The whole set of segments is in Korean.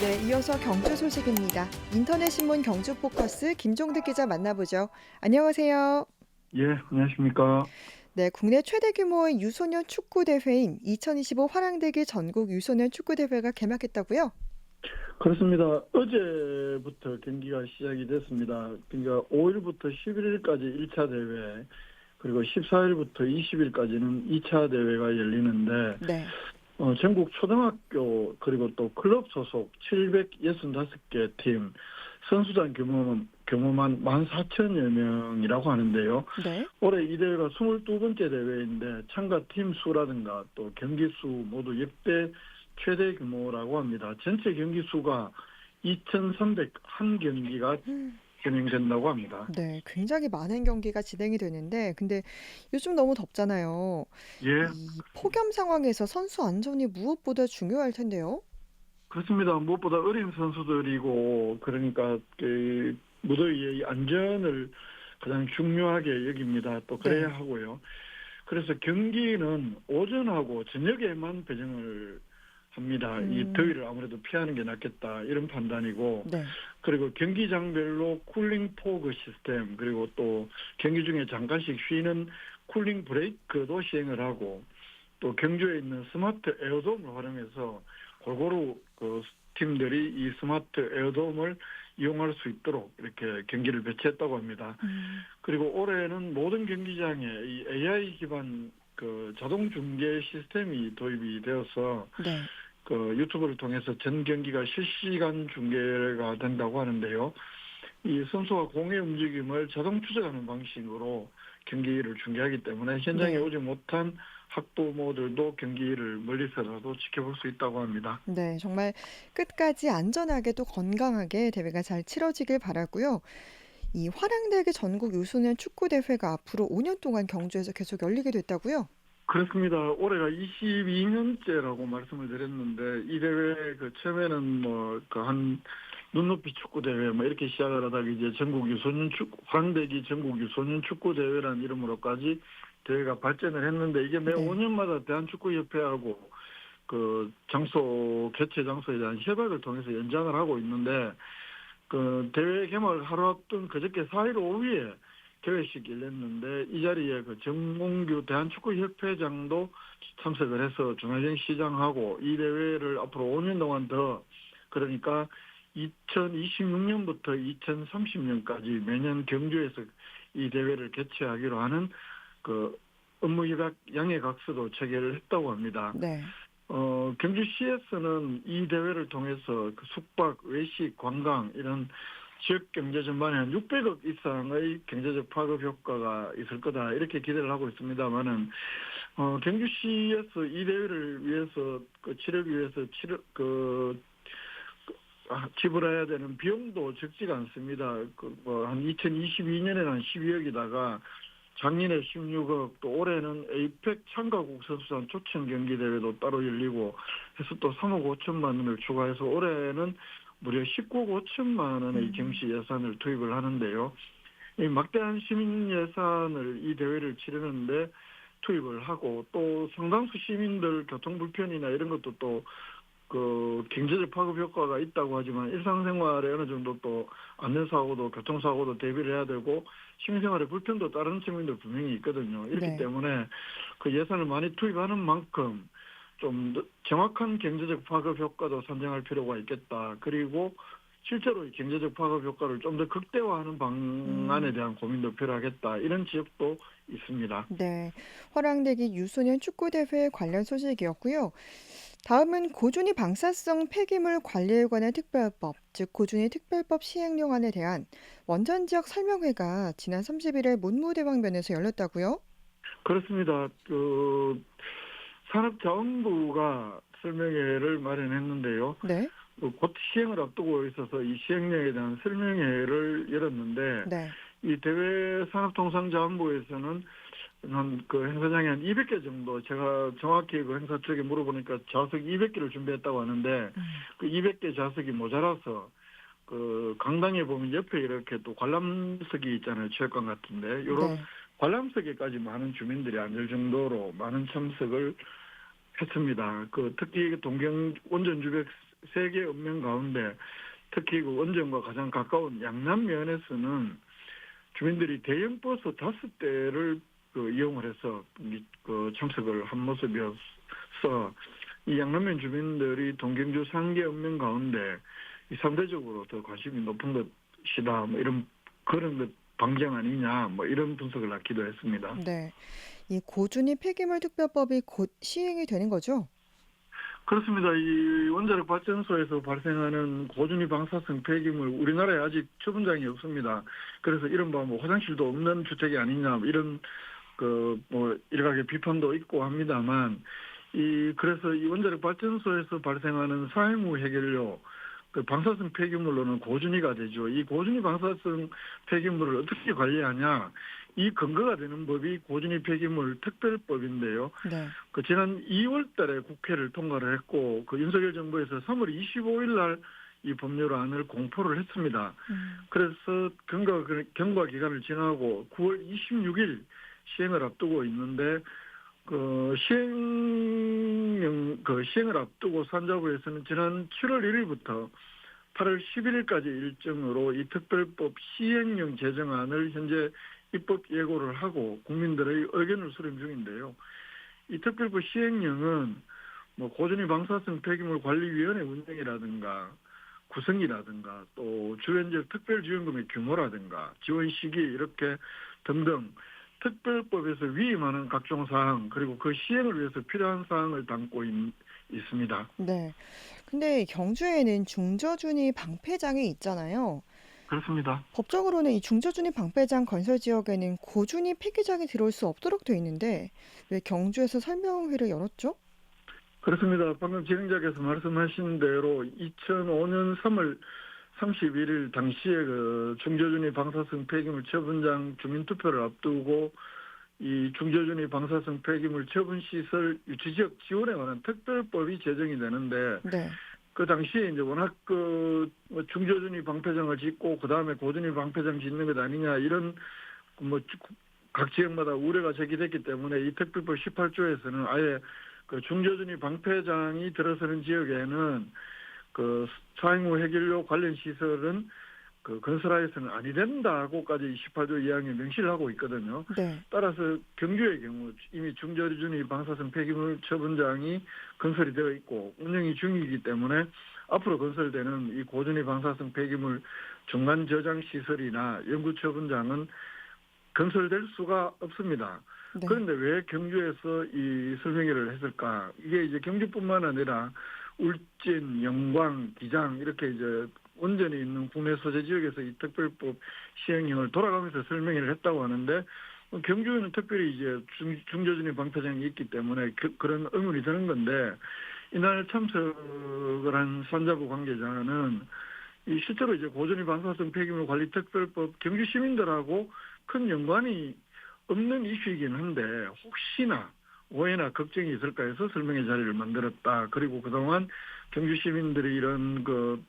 네, 이어서 경주 소식입니다. 인터넷 신문 경주 포커스 김종득 기자 만나보죠. 안녕하세요. 예, 안녕하십니까. 네, 국내 최대 규모의 유소년 축구 대회인 2025 화랑대기 전국 유소년 축구 대회가 개막했다고요? 그렇습니다. 어제부터 경기가 시작이 됐습니다. 그러니까 5일부터 11일까지 1차 대회, 그리고 14일부터 20일까지는 2차 대회가 열리는데, 네. 전국 초등학교, 그리고 또 클럽 소속 765개 팀, 선수단 규모만 14,000여 명이라고 하는데요. 네. 올해 이 대회가 22번째 대회인데 참가 팀 수라든가 또 경기 수 모두 역대 최대 규모라고 합니다. 전체 경기 수가 2,301경기가 진행된다고 합니다. 네, 굉장히 많은 경기가 진행이 되는데, 근데 요즘 너무 덥잖아요. 예, 이 폭염 상황에서 선수 안전이 무엇보다 중요할 텐데요. 그렇습니다. 무엇보다 어린 선수들이고 그러니까 그 무더위의 안전을 가장 중요하게 여깁니다. 또 그래야 네. 하고요. 그래서 경기는 오전하고 저녁에만 배정을 합니다. 이 음, 더위를 아무래도 피하는 게 낫겠다 이런 판단이고, 네. 그리고 경기장별로 쿨링 포그 시스템, 그리고 또 경기 중에 잠깐씩 쉬는 쿨링 브레이크도 시행을 하고, 또 경주에 있는 스마트 에어돔을 활용해서 골고루 그 팀들이 이 스마트 에어돔을 이용할 수 있도록 이렇게 경기를 배치했다고 합니다. 음, 그리고 올해는 모든 경기장에 이 AI 기반 그 자동 중계 시스템이 도입이 되어서 네. 그 유튜브를 통해서 전 경기가 실시간 중계가 된다고 하는데요. 이 선수와 공의 움직임을 자동 추적하는 방식으로 경기를 중계하기 때문에 현장에 네. 오지 못한 학부모들도 경기를 멀리서라도 지켜볼 수 있다고 합니다. 네, 정말 끝까지 안전하게 또 건강하게 대회가 잘 치러지길 바라고요. 이 화랑대교 전국 유소년 축구 대회가 앞으로 5년 동안 경주에서 계속 열리게 됐다고요? 그렇습니다. 올해가 22년째라고 말씀을 드렸는데 이 대회 그 처음에는 뭐 그 한 눈높이 축구 대회 뭐 이렇게 시작을 하다가 이제 전국 유소년 축구 황대기 전국 유소년 축구 대회라는 이름으로까지 대회가 발전을 했는데 이게 매 네. 5년마다 대한축구협회하고 그 장소 개최 장소에 대한 협약을 통해서 연장을 하고 있는데 그 대회 개막을 하루 앞둔 그저께 4일 오후에 개회식이 열렸는데 이 자리에 그 정몽규 대한축구협회장도 참석을 해서 중화정 시장하고 이 대회를 앞으로 5년 동안 더 그러니까 2026년부터 2030년까지 매년 경주에서 이 대회를 개최하기로 하는 그 업무협약 양해각서도 체결을 했다고 합니다. 네. 경주시에서는 이 대회를 통해서 그 숙박, 외식, 관광 이런 지역 경제 전반에 한 600억 이상의 경제적 파급 효과가 있을 거다 이렇게 기대를 하고 있습니다만은 경주시에서 이 대회를 위해서 그 치르기 위해서 지불해야 되는 비용도 적지가 않습니다. 그뭐한 2022년에는 한 12억이다가 작년에 16억, 또 올해는 에이펙 참가국 선수단 초청 경기 대회도 따로 열리고 해서 또 3억 5천만 원을 추가해서 올해는 무려 19억 5천만 원의 음, 경시 예산을 투입을 하는데요. 이 막대한 시민 예산을 이 대회를 치르는데 투입을 하고 또 상당수 시민들 교통 불편이나 이런 것도 또 그 경제적 파급 효과가 있다고 하지만 일상생활에 어느 정도 또 안전사고도 교통사고도 대비를 해야 되고 시민생활의 불편도 다른 측면도 분명히 있거든요. 이렇기 네. 때문에 그 예산을 많이 투입하는 만큼 좀 정확한 경제적 파급 효과도 산정할 필요가 있겠다. 그리고 실제로 이 경제적 파급 효과를 좀 더 극대화하는 방안에 음, 대한 고민도 필요하겠다. 이런 지적도 있습니다. 네. 화랑대기 유소년 축구 대회 관련 소식이었고요. 다음은 고준위 방사성 폐기물 관리에 관한 특별법, 즉 고준위 특별법 시행령안에 대한 원전 지역 설명회가 지난 31일 문무대왕변에서 열렸다고요? 그렇습니다. 그 산업자원부가 설명회를 마련했는데요. 네. 곧 시행을 앞두고 있어서 이 시행령에 대한 설명회를 열었는데 네. 이 대외 산업통상자원부에서는 한 그 행사장에 한 200개 정도 제가 정확히 그 행사 쪽에 물어보니까 좌석 200개를 준비했다고 하는데 음, 그 200개 좌석이 모자라서 그 강당에 보면 옆에 이렇게 또 관람석이 있잖아요. 체육관 같은데 이런 네. 관람석에까지 많은 주민들이 앉을 정도로 많은 참석을 했습니다. 그 특히 동경 원전 세 개 읍면 가운데 특히 그 원전과 가장 가까운 양남면에서는 주민들이 대형 버스 5대를 이용을 해서 참석을 한 모습이어서 이 양남면 주민들이 동경주 3개 읍면 가운데 이 상대적으로 더 관심이 높은 것이다. 뭐 이런 그런 것 방정 아니냐. 뭐 이런 분석을 하기도 했습니다. 네. 이 고준위 폐기물 특별법이 곧 시행이 되는 거죠? 그렇습니다. 이 원자력 발전소에서 발생하는 고준위 방사성 폐기물 우리나라에 아직 처분장이 없습니다. 그래서 이른바 뭐 화장실도 없는 주택이 아니냐 뭐 이런 뭐 일각의 비판도 있고 합니다만 그래서 이 원자력 발전소에서 발생하는 사행후 해결료 방사성 폐기물로는 고준위가 되죠. 이 고준위 방사성 폐기물을 어떻게 관리하냐 이 근거가 되는 법이 고준위 폐기물 특별법인데요. 네. 지난 2월 달에 국회를 통과를 했고, 윤석열 정부에서 3월 25일 날 이 법률안을 공포를 했습니다. 그래서 경과 기간을 지나고 9월 26일 시행을 앞두고 있는데, 시행을 앞두고 산자부에서는 지난 7월 1일부터 8월 11일까지 일정으로 이 특별법 시행령 제정안을 현재 입법 예고를 하고 국민들의 의견을 수렴 중인데요. 이 특별법 시행령은 뭐 고준위 방사성 폐기물 관리위원회 운영이라든가 구성이라든가 또 주변지역 특별지원금의 규모라든가 지원 시기 이렇게 등등 특별법에서 위임하는 각종 사항 그리고 그 시행을 위해서 필요한 사항을 담고 있습니다. 네. 근데 경주에는 중저준위 방패장이 있잖아요. 그렇습니다. 법적으로는 이 중저준위 방패장 건설 지역에는 고준위 폐기장이 들어올 수 없도록 돼 있는데 왜 경주에서 설명회를 열었죠? 그렇습니다. 방금 진행자께서 말씀하신 대로 2005년 3월 31일 당시에 중저준위 방사성 폐기물 처분장 주민투표를 앞두고 이 중저준위 방사성 폐기물 처분시설 유치지역 지원에 관한 특별법이 제정이 되는데 네. 그 당시에 이제 워낙 뭐 중저준위 방패장을 짓고 그 다음에 고준위 방패장 짓는 것 아니냐 이런 뭐 각 지역마다 우려가 제기됐기 때문에 이 특별법 18조에서는 아예 중저준위 방패장이 들어서는 지역에는 사행후 해결료 관련 시설은 건설하여서는 아니 된다고까지 18조 2항에 명시를 하고 있거든요. 네. 따라서 경주의 경우 이미 중저준위 방사성 폐기물 처분장이 건설이 되어 있고 운영이 중이기 때문에 앞으로 건설되는 이 고준위 방사성 폐기물 중간 저장 시설이나 연구 처분장은 건설될 수가 없습니다. 네. 그런데 왜 경주에서 이 설명회를 했을까? 이게 이제 경주뿐만 아니라 울진, 영광, 기장 이렇게 이제 원전이 있는 국내 소재 지역에서 이 특별법 시행령을 돌아가면서 설명회를 했다고 하는데 경주에는 특별히 이제 중저준위 방패장이 있기 때문에 그런 의문이 드는 건데 이날 참석을 한 산자부 관계자는 실제로 이제 고준위 방사성 폐기물 관리 특별법 경주 시민들하고 큰 연관이 없는 이슈이긴 한데 혹시나 오해나 걱정이 있을까 해서 설명회 자리를 만들었다. 그리고 그동안 경주 시민들이 이런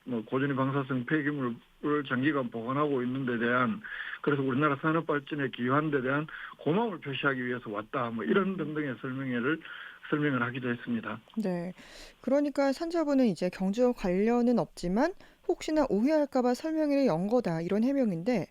뭐 고준위 방사성 폐기물을 장기간 보관하고 있는 데 대한 그래서 우리나라 산업 발전에 기여한 데 대한 고마움을 표시하기 위해서 왔다. 뭐 이런 등등의 설명을 하기도 했습니다. 네. 그러니까 산자부는 이제 경주와 관련은 없지만 혹시나 오해할까 봐 설명회를 연 거다 이런 해명인데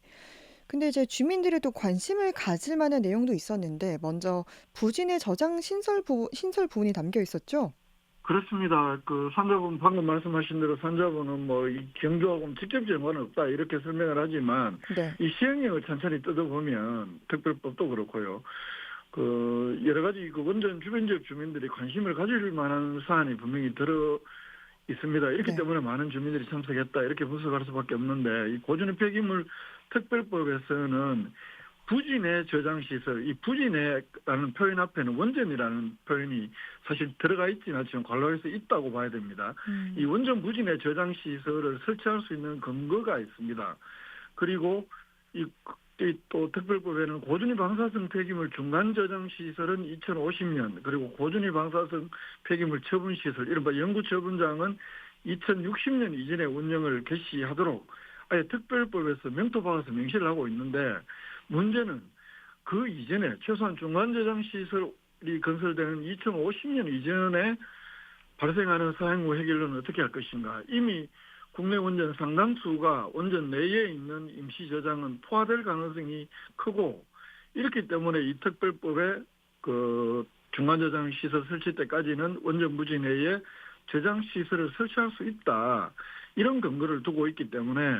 근데 이제 주민들이 또 관심을 가질 만한 내용도 있었는데 먼저 부진의 저장 신설 부분이 담겨 있었죠? 그렇습니다. 산자부는 방금 말씀하신 대로 산자부는 뭐 이 경주하고는 직접 연관은 없다 이렇게 설명을 하지만 네. 이 시행령을 천천히 뜯어보면 특별법도 그렇고요. 여러 가지 원전 주변 지역 주민들이 관심을 가질 만한 사안이 분명히 들어 있습니다. 이렇기 네. 때문에 많은 주민들이 참석했다 이렇게 분석할 수밖에 없는데 이 고준위 폐기물 특별법에서는 부진의 저장시설, 이 부진의라는 표현 앞에는 원전이라는 표현이 사실 들어가 있지는 않지만 관로에서 있다고 봐야 됩니다. 이 원전 부진의 저장시설을 설치할 수 있는 근거가 있습니다. 그리고 또 특별법에는 고준위 방사성 폐기물 중간 저장 시설은 2050년 그리고 고준위 방사성 폐기물 처분 시설 이른바 연구 처분장은 2060년 이전에 운영을 개시하도록 아예 특별법에서 명토 박아서 명시를 하고 있는데 문제는 그 이전에 최소한 중간 저장 시설이 건설되는 2050년 이전에 발생하는 사행 후 해결로는 어떻게 할 것인가. 이미 국내 원전 상당수가 원전 내에 있는 임시 저장은 포화될 가능성이 크고 이렇기 때문에 이 특별법에 그 중간 저장 시설 설치 때까지는 원전 부지 내에 저장 시설을 설치할 수 있다. 이런 근거를 두고 있기 때문에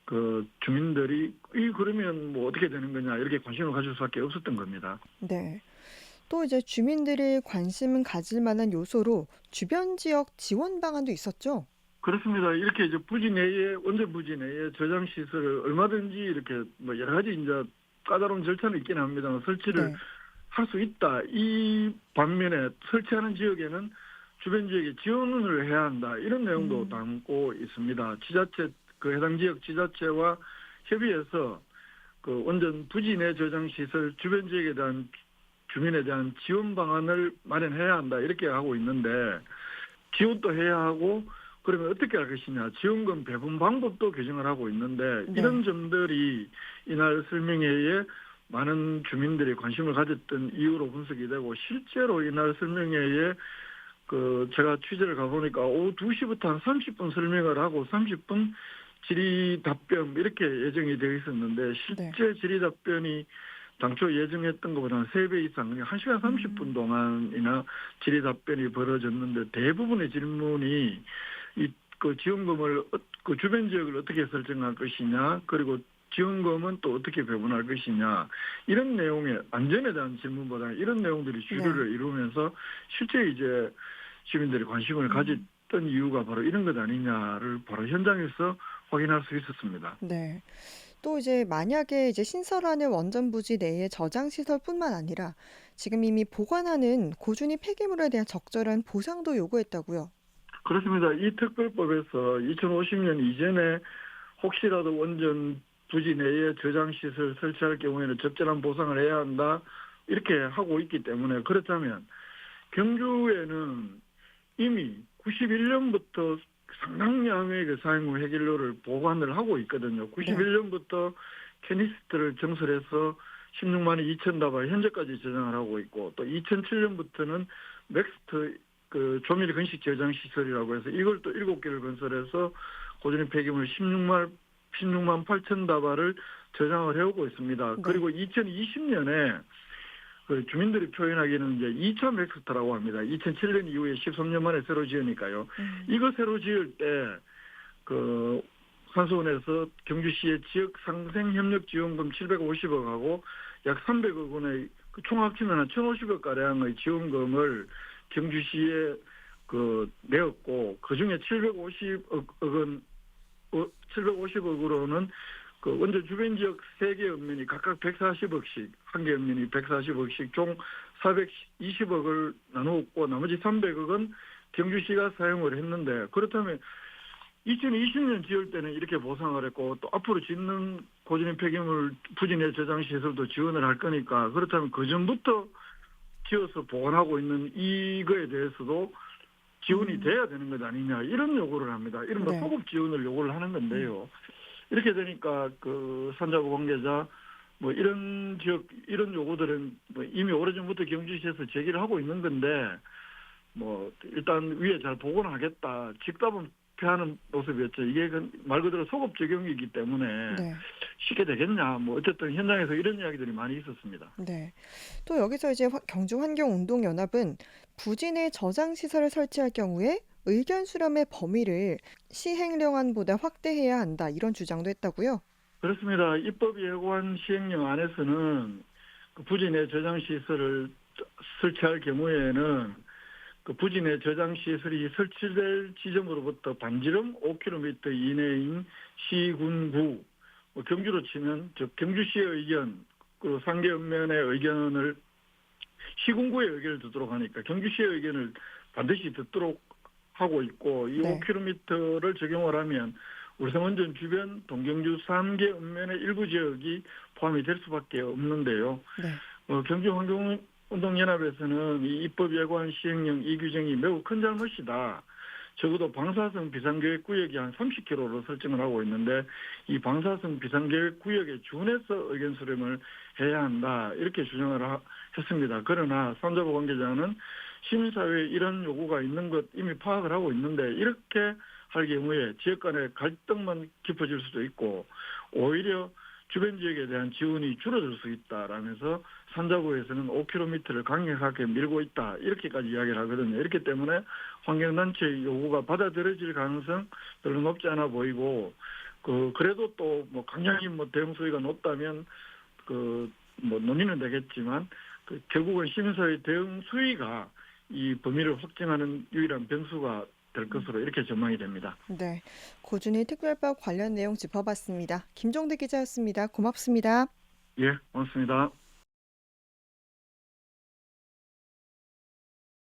그 주민들이 이 그러면 뭐 어떻게 되는 거냐 이렇게 관심을 가질 수밖에 없었던 겁니다. 네. 또 이제 주민들이 관심을 가질 만한 요소로 주변 지역 지원 방안도 있었죠? 그렇습니다. 이렇게 이제 부지 내에 원전 부지 내에 저장 시설을 얼마든지 이렇게 뭐 여러 가지 이제 까다로운 절차는 있긴 합니다만 설치를 네. 할 수 있다. 이 반면에 설치하는 지역에는 주변 지역에 지원을 해야 한다. 이런 내용도 음. 담고 있습니다. 지자체 그 해당 지역 지자체와 협의해서 그 원전 부지 내 저장 시설 주변 지역에 대한 주민에 대한 지원 방안을 마련해야 한다. 이렇게 하고 있는데 지원도 해야 하고 그러면 어떻게 할 것이냐. 지원금 배분 방법도 규정을 하고 있는데 이런 네. 점들이 이날 설명회에 많은 주민들이 관심을 가졌던 이유로 분석이 되고 실제로 이날 설명회에 그 제가 취재를 가보니까 오후 2시부터 한 30분 설명을 하고 30분 질의 답변 이렇게 예정이 되어 있었는데 네. 실제 질의 답변이 당초 예정했던 것보다 한 3배 이상, 1시간 30분 음. 동안이나 질의 답변이 벌어졌는데 대부분의 질문이 이 그 지원금을 그 주변 지역을 어떻게 설정할 것이냐, 그리고 지원금은 또 어떻게 배분할 것이냐 이런 내용의 안전에 대한 질문보다 이런 내용들이 네. 주류를 이루면서 실제 이제 시민들이 관심을 음. 가졌던 이유가 바로 이런 것 아니냐를 바로 현장에서 확인할 수 있었습니다. 네. 또 이제 만약에 이제 신설하는 원전 부지 내의 저장 시설뿐만 아니라 지금 이미 보관하는 고준위 폐기물에 대한 적절한 보상도 요구했다고요. 그렇습니다. 이 특별법에서 2050년 이전에 혹시라도 원전 부지 내에 저장시설 설치할 경우에는 적절한 보상을 해야 한다. 이렇게 하고 있기 때문에 그렇다면 경주에는 이미 91년부터 상당량의 그 사용 후 해결료를 보관을 하고 있거든요. 네. 91년부터 캐니스트를 정설해서 16만 2천 다발 현재까지 저장을 하고 있고 또 2007년부터는 넥스트 그 조밀 건식 저장 시설이라고 해서 이걸 또 7개를 건설해서 고전의 폐기물 16만 8천 다발을 저장을 해오고 있습니다. 네. 그리고 2020년에 그 주민들이 표현하기에는 이제 2차 맥스터라고 합니다. 2007년 이후에 13년 만에 새로 지으니까요. 음. 이거 새로 지을 때 그 산소원에서 경주시의 지역 상생 협력 지원금 750억하고 약 300억 원의 그총 합치면 한 1,050억 가량의 지원금을 경주시에 그 내었고 그 중에 750억은 750억으로는 그 원전 주변 지역 3개 읍면이 각각 140억씩, 한 개 읍면이 140억씩 총 420억을 나누었고 나머지 300억은 경주시가 사용을 했는데 그렇다면 2020년 지을 때는 이렇게 보상을 했고 또 앞으로 짓는 고진의 폐기물 부지 내 저장 시설도 지원을 할 거니까 그렇다면 그 전부터 지어서 보관하고 있는 이거에 대해서도 지원이 음. 돼야 되는 것 아니냐 이런 요구를 합니다. 이른바 네. 소급 지원을 요구를 하는 음. 건데요. 이렇게 되니까 그 산자부 관계자 뭐 이런 지역 이런 요구들은 뭐 이미 오래전부터 경주시에서 제기를 하고 있는 건데 뭐 일단 위에 잘 보고는 하겠다. 직답은 피하는 모습이었죠. 이게 말 그대로 소급 적용이기 때문에 네. 쉽게 되겠냐. 뭐 어쨌든 현장에서 이런 이야기들이 많이 있었습니다. 네. 또 여기서 이제 경주환경운동연합은 부지 내 저장 시설을 설치할 경우에 의견 수렴의 범위를 시행령안보다 확대해야 한다. 이런 주장도 했다고요. 그렇습니다. 입법 예고한 시행령 안에서는 그 부지 내 저장 시설을 설치할 경우에는 그 부지 내 저장 시설이 설치될 지점으로부터 반지름 5km 이내인 시, 군, 구, 뭐 경주로 치면 즉 경주시의 의견, 그리고 상계읍면의 의견을 시군구의 의견을 듣도록 하니까 경주시의 의견을 반드시 듣도록 하고 있고 이 네. 5km를 적용을 하면 울산원전 주변 동경주 3개 읍면의 일부 지역이 포함이 될 수밖에 없는데요. 네. 경주환경운동연합에서는 이 입법 예고한 시행령 이 규정이 매우 큰 잘못이다. 적어도 방사성 비상계획구역이 한 30km로 설정을 하고 있는데 이 방사성 비상계획구역에 준해서 의견 수렴을 해야 한다. 이렇게 주장을 했습니다. 그러나 산자부 관계자는 시민사회에 이런 요구가 있는 것 이미 파악을 하고 있는데 이렇게 할 경우에 지역 간의 갈등만 깊어질 수도 있고 오히려 주변 지역에 대한 지원이 줄어들 수 있다라면서 산자부에서는 5km를 강력하게 밀고 있다 이렇게까지 이야기를 하거든요. 이렇기 때문에 환경단체의 요구가 받아들여질 가능성 별로 높지 않아 보이고 그래도 또 뭐 강약이 뭐 대응 수위가 높다면 뭐 논의는 되겠지만 결국은 시민사회 대응 수위가 이 범위를 확정하는 유일한 변수가 될 것으로 이렇게 전망이 됩니다. 네, 고준위 특별법 관련 내용 짚어봤습니다. 김종대 기자였습니다. 고맙습니다. 예, 고맙습니다.